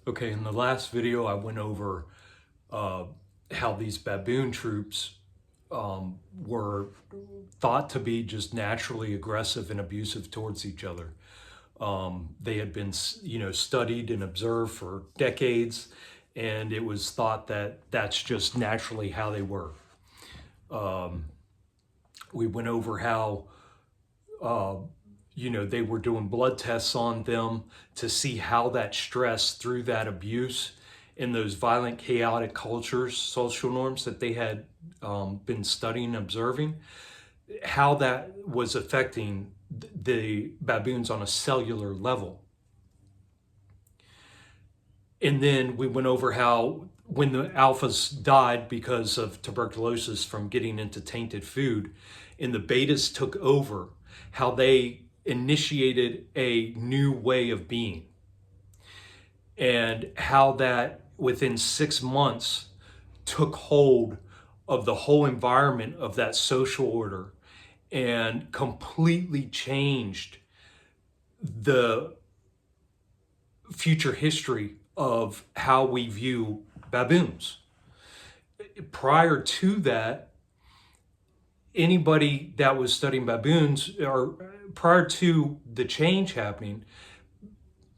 Okay, in the last video, I went over how these baboon troops were thought to be just naturally aggressive and abusive towards each other. They had been, studied and observed for decades, and it was thought that that's just naturally how they were. We went over how uh, they were doing blood tests on them to see how that stress through that abuse in those violent, chaotic cultures, social norms that they had been studying and observing, how that was affecting the baboons on a cellular level. And then we went over how when the alphas died because of tuberculosis from getting into tainted food and the betas took over, how they initiated a new way of being, and how that within 6 months took hold of the whole environment of that social order and completely changed the future history of how we view baboons. Prior to that, anybody that was studying baboons, or prior to the change happening,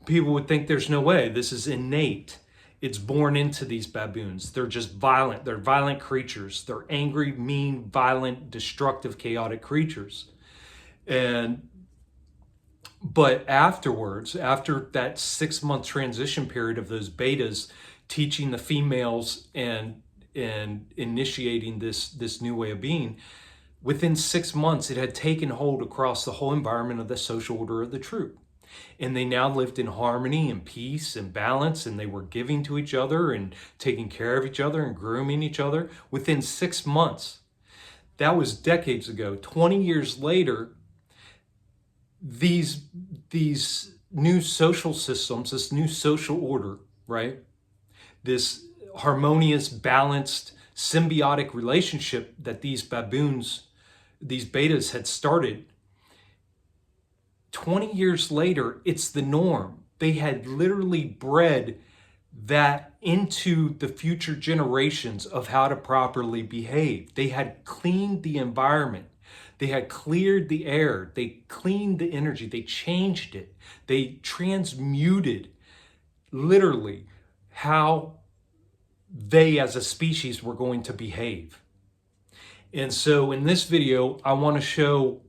people would think there's no way. This is innate. It's born into these baboons. They're just violent. They're violent creatures. They're angry, mean, violent, destructive, chaotic creatures. But afterwards, after that 6 month transition period of those betas teaching the females and initiating this new way of being, within 6 months it had taken hold across the whole environment of the social order of the troop. And they now lived in harmony and peace and balance, and they were giving to each other and taking care of each other and grooming each other within 6 months. That was decades ago. 20 years later, these new social systems, this new social order, right? This harmonious, balanced, symbiotic relationship that these baboons, these betas had started, 20 years later, it's the norm. They had literally bred that into the future generations of how to properly behave. They had cleaned the environment. They had cleared the air. They cleaned the energy. They changed it. They transmuted literally how they as a species were going to behave. And so in this video, I want to show,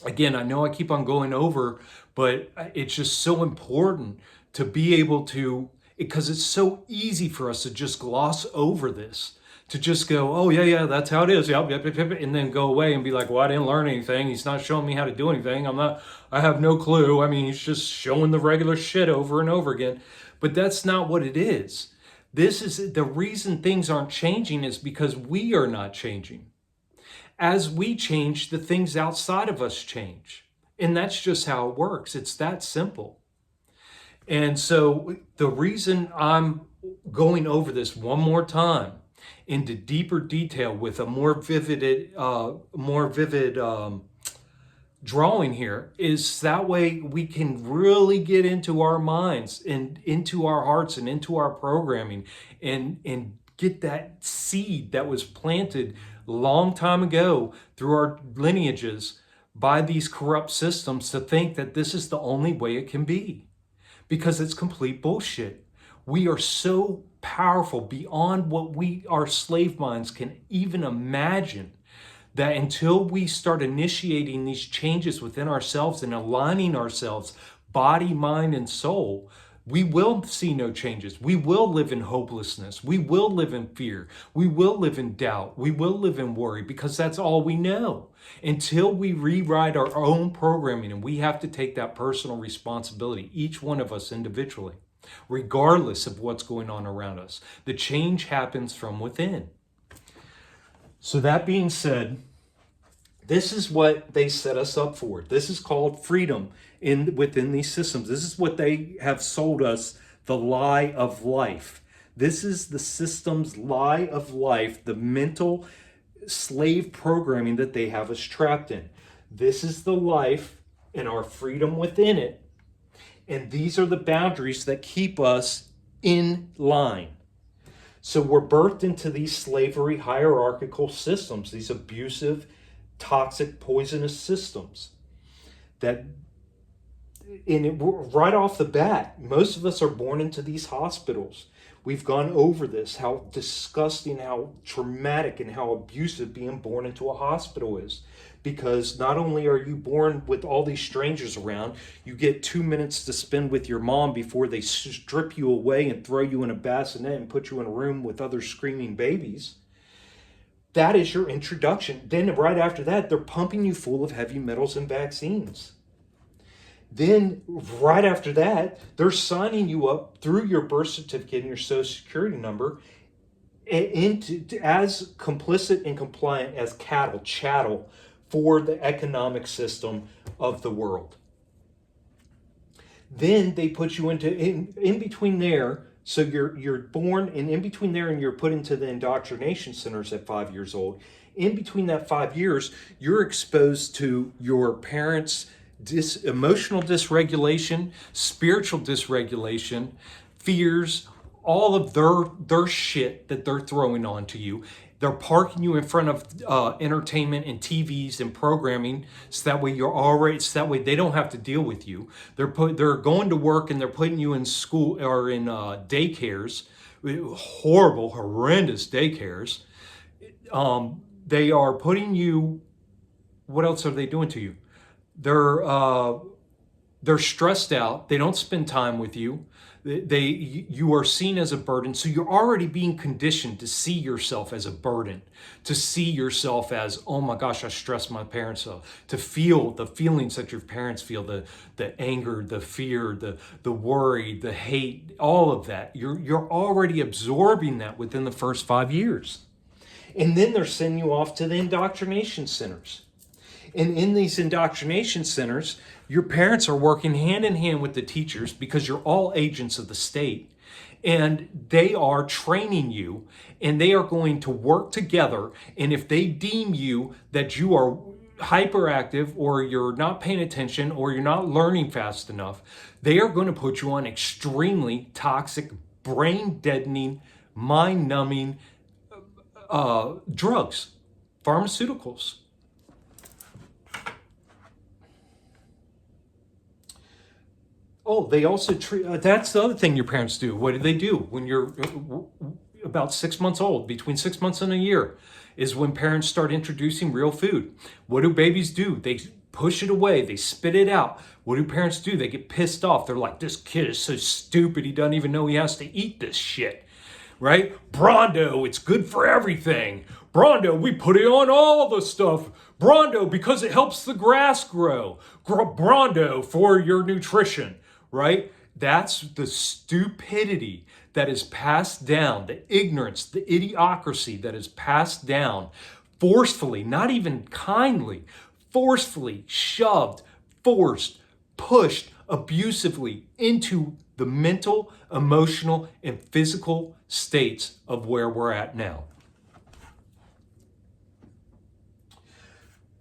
again, I know I keep on going over, but it's just so important to be able to, because it's so easy for us to just gloss over this, to just go, oh yeah, that's how it is, yep, and then go away and be like, well, I didn't learn anything. He's not showing me how to do anything. I have no clue. I mean, he's just showing the regular shit over and over again. But that's not what it is. This is the reason things aren't changing, is because we are not changing. As we change, the things outside of us change. And that's just how it works. It's that simple. And so the reason I'm going over this one more time into deeper detail with a more vivid drawing here is that way we can really get into our minds and into our hearts and into our programming and get that seed that was planted a long time ago through our lineages by these corrupt systems to think that this is the only way it can be, because it's complete bullshit. We are so powerful beyond what our slave minds can even imagine, that until we start initiating these changes within ourselves and aligning ourselves, body, mind, and soul, we will see no changes. We will live in hopelessness. We will live in fear. We will live in doubt. We will live in worry, because that's all we know. Until we rewrite our own programming, and we have to take that personal responsibility, each one of us individually, regardless of what's going on around us. The change happens from within. So that being said, this is what they set us up for. This is called freedom within these systems. This is what they have sold us, the lie of life. This is the system's lie of life, the mental slave programming that they have us trapped in. This is the life and our freedom within it. And these are the boundaries that keep us in line. So we're birthed into these slavery hierarchical systems, these abusive, toxic, poisonous systems that, right off the bat, most of us are born into these hospitals. We've gone over this, how disgusting, how traumatic, and how abusive being born into a hospital is. Because not only are you born with all these strangers around, you get 2 minutes to spend with your mom before they strip you away and throw you in a bassinet and put you in a room with other screaming babies. That is your introduction. Then right after that, they're pumping you full of heavy metals and vaccines. Then right after that, they're signing you up through your birth certificate and your social security number as complicit and compliant as chattel for the economic system of the world. Then they put you into in between there. So you're born, and in between there, and you're put into the indoctrination centers at 5 years old. In between that 5 years, you're exposed to your parents' emotional dysregulation, spiritual dysregulation, fears, all of their shit that they're throwing onto you. They're parking you in front of entertainment and TVs and programming, so that way they don't have to deal with you. They're going to work, and they're putting you in school or in daycares, horrible, horrendous daycares. They are putting you. What else are they doing to you? They're stressed out. They don't spend time with you. You are seen as a burden. So you're already being conditioned to see yourself as a burden, to see yourself as, oh my gosh, I stress my parents out, to feel the feelings that your parents feel, the anger, the fear, the worry, the hate, all of that. You're already absorbing that within the first 5 years. And then they're sending you off to the indoctrination centers. And in these indoctrination centers, your parents are working hand in hand with the teachers, because you're all agents of the state. And they are training you, and they are going to work together. And if they deem you that you are hyperactive, or you're not paying attention, or you're not learning fast enough, they are going to put you on extremely toxic, brain deadening, mind numbing drugs, pharmaceuticals. Oh, they also treat, that's the other thing your parents do. What do they do when you're about 6 months old, between 6 months and a year, is when parents start introducing real food. What do babies do? They push it away. They spit it out. What do parents do? They get pissed off. They're like, this kid is so stupid. He doesn't even know he has to eat this shit, right? Brondo, it's good for everything. Brondo, we put it on all the stuff. Brondo, because it helps the grass grow. Brondo for your nutrition. Right? That's the stupidity that is passed down, the ignorance, the idiocracy that is passed down forcefully, not even kindly, forcefully shoved, forced, pushed abusively into the mental, emotional, and physical states of where we're at now.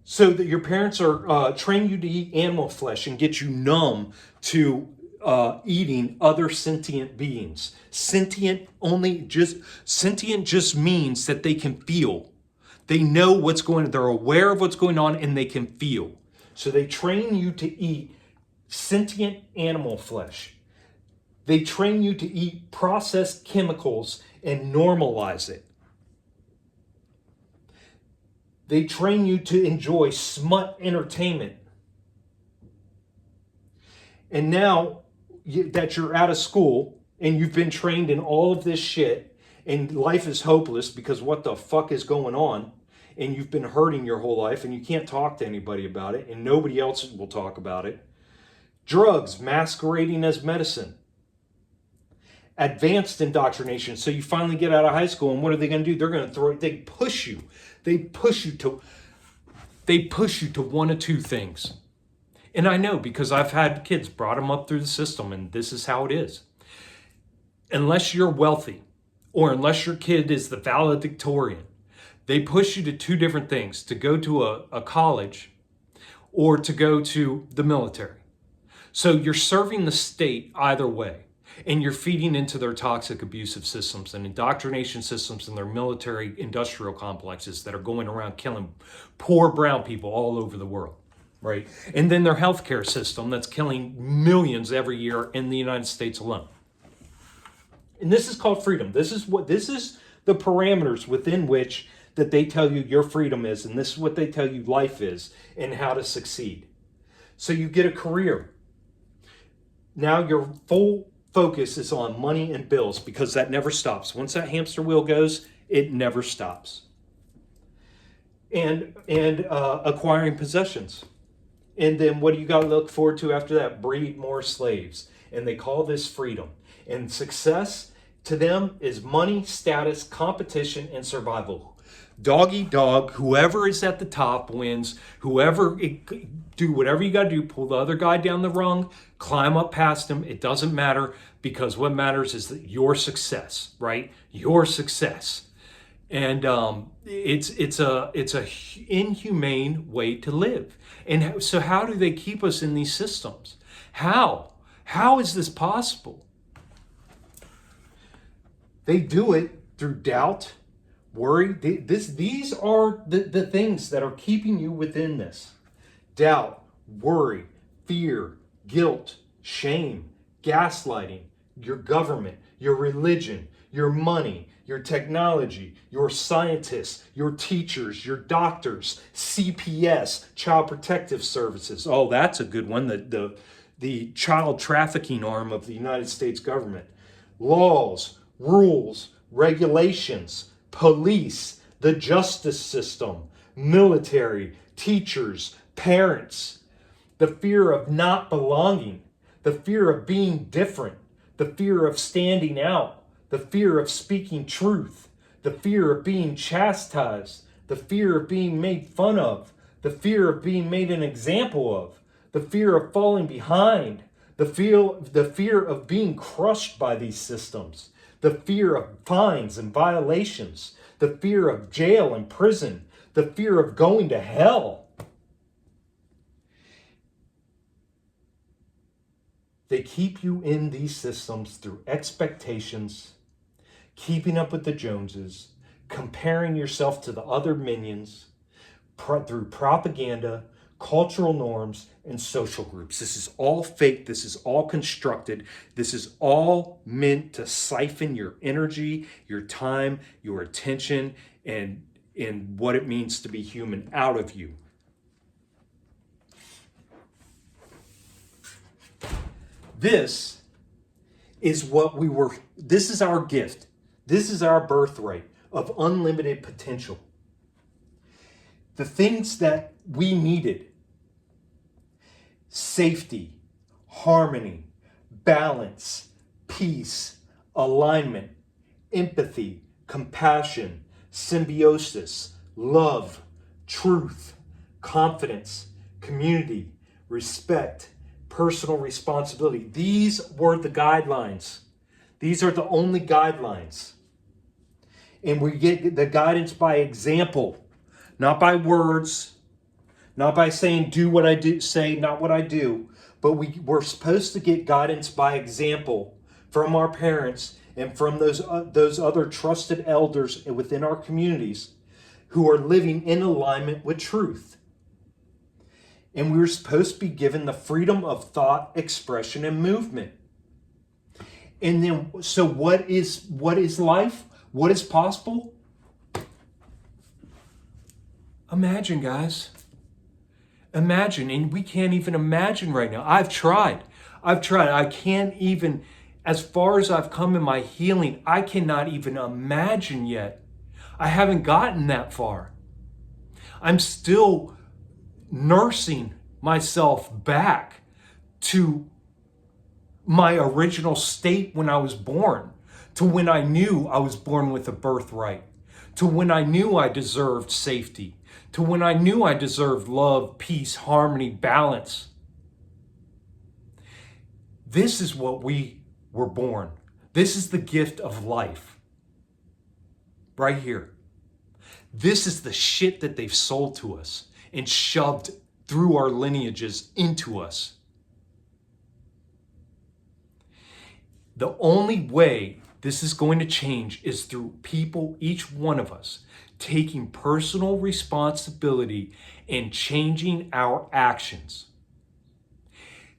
So that your parents are train you to eat animal flesh and get you numb to eating other sentient beings. Sentient just means that they can feel. They know what's going on. They're aware of what's going on, and they can feel. So they train you to eat sentient animal flesh. They train you to eat processed chemicals and normalize it. They train you to enjoy smut entertainment. And now that you're out of school and you've been trained in all of this shit, and life is hopeless because what the fuck is going on, and you've been hurting your whole life, and you can't talk to anybody about it, and nobody else will talk about it. Drugs masquerading as medicine. Advanced indoctrination. So you finally get out of high school, and what are they going to do? They're going to they push you. They push you to one of two things. And I know, because I've had kids, brought them up through the system, and this is how it is. Unless you're wealthy, or unless your kid is the valedictorian, they push you to two different things: to go to a college, or to go to the military. So you're serving the state either way. And you're feeding into their toxic, abusive systems and indoctrination systems and their military industrial complexes that are going around killing poor brown people all over the world, right? And then their healthcare system that's killing millions every year in the United States alone. And this is called freedom. This is the parameters within which that they tell you your freedom is, and this is what they tell you life is and how to succeed. So you get a career. Now your full focus is on money and bills because that never stops. Once that hamster wheel goes, it never stops. And acquiring possessions. And then what do you got to look forward to after that? Breed more slaves. And they call this freedom. And success to them is money, status, competition, and survival. Dog eat dog, whoever is at the top wins. Do whatever you got to do, pull the other guy down the rung, climb up past him. It doesn't matter, because what matters is that your success, right? Your success. And it's a inhumane way to live. And so how do they keep us in these systems? How is this possible? They do it through doubt, worry. These are the things that are keeping you within this. Doubt, worry, fear, guilt, shame, gaslighting, your government, your religion, your money, your technology, your scientists, your teachers, your doctors, CPS, Child Protective Services. Oh, that's a good one. The child trafficking arm of the United States government. Laws, rules, regulations, police, the justice system, military, teachers, parents, the fear of not belonging, the fear of being different, the fear of standing out, the fear of speaking truth, the fear of being chastised, the fear of being made fun of, the fear of being made an example of, the fear of falling behind, the fear of being crushed by these systems, the fear of fines and violations, the fear of jail and prison, the fear of going to hell. They keep you in these systems through expectations, keeping up with the Joneses, comparing yourself to the other minions, through propaganda, cultural norms, and social groups. This is all fake. This is all constructed. This is all meant to siphon your energy, your time, your attention, and what it means to be human out of you. This is this is our gift. This is our birthright of unlimited potential. The things that we needed: safety, harmony, balance, peace, alignment, empathy, compassion, symbiosis, love, truth, confidence, community, respect, personal responsibility. These were the guidelines. These are the only guidelines. And we get the guidance by example, not by words, not by saying do what I do, say not what I do, but we're supposed to get guidance by example from our parents and from those other trusted elders within our communities who are living in alignment with truth. And we were supposed to be given the freedom of thought, expression, and movement. And then, so what is life? What is possible? Imagine, guys. Imagine, and we can't even imagine right now. I've tried. I can't even, as far as I've come in my healing, I cannot even imagine yet. I haven't gotten that far. I'm still nursing myself back to my original state when I was born, to when I knew I was born with a birthright, to when I knew I deserved safety, to when I knew I deserved love, peace, harmony, balance. This is what we were born. This is the gift of life. Right here. This is the shit that they've sold to us and shoved through our lineages into us. The only way this is going to change is through people, each one of us, taking personal responsibility and changing our actions.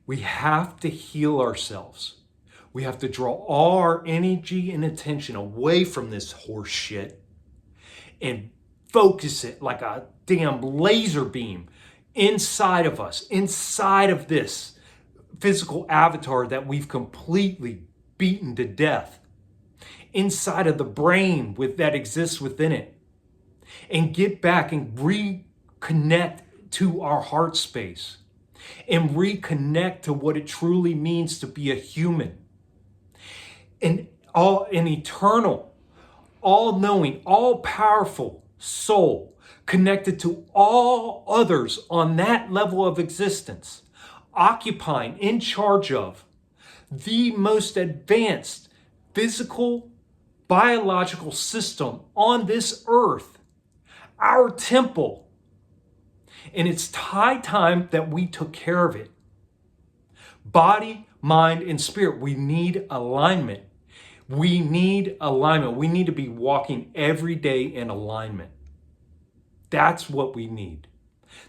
We have to heal ourselves. We have to draw all our energy and attention away from this horse shit and focus it like a damn laser beam inside of us, inside of this physical avatar that we've completely beaten to death, inside of the brain that exists within it, and get back and reconnect to our heart space and reconnect to what it truly means to be a human. An eternal, all-knowing, all-powerful soul connected to all others on that level of existence, occupying, in charge of the most advanced physical, biological system on this earth, our temple. And it's high time that we took care of it. Body, mind, and spirit. We need alignment. We need alignment. We need to be walking every day in alignment. That's what we need.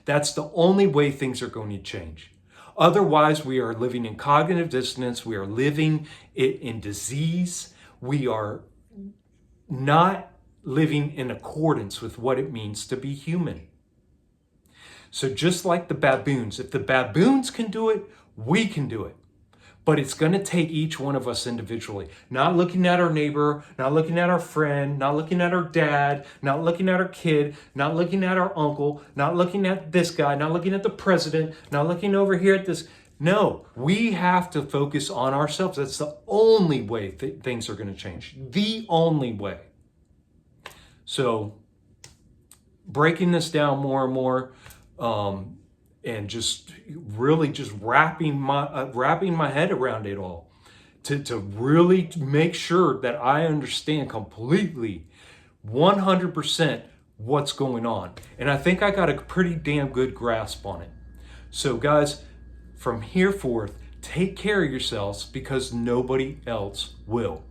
That's the only way things are going to change. Otherwise, we are living in cognitive dissonance. We are living in disease. We are not living in accordance with what it means to be human. So just like the baboons, if the baboons can do it, we can do it. But it's going to take each one of us individually. Not looking at our neighbor, not looking at our friend, not looking at our dad, not looking at our kid, not looking at our uncle, not looking at this guy, not looking at the president, not looking over here at this. No, we have to focus on ourselves. That's the only way things are going to change. The only way. So breaking this down more and more, and just really just wrapping my head around it all to really make sure that I understand completely 100% what's going on. And I think I got a pretty damn good grasp on it. So guys, from here forth, take care of yourselves because nobody else will.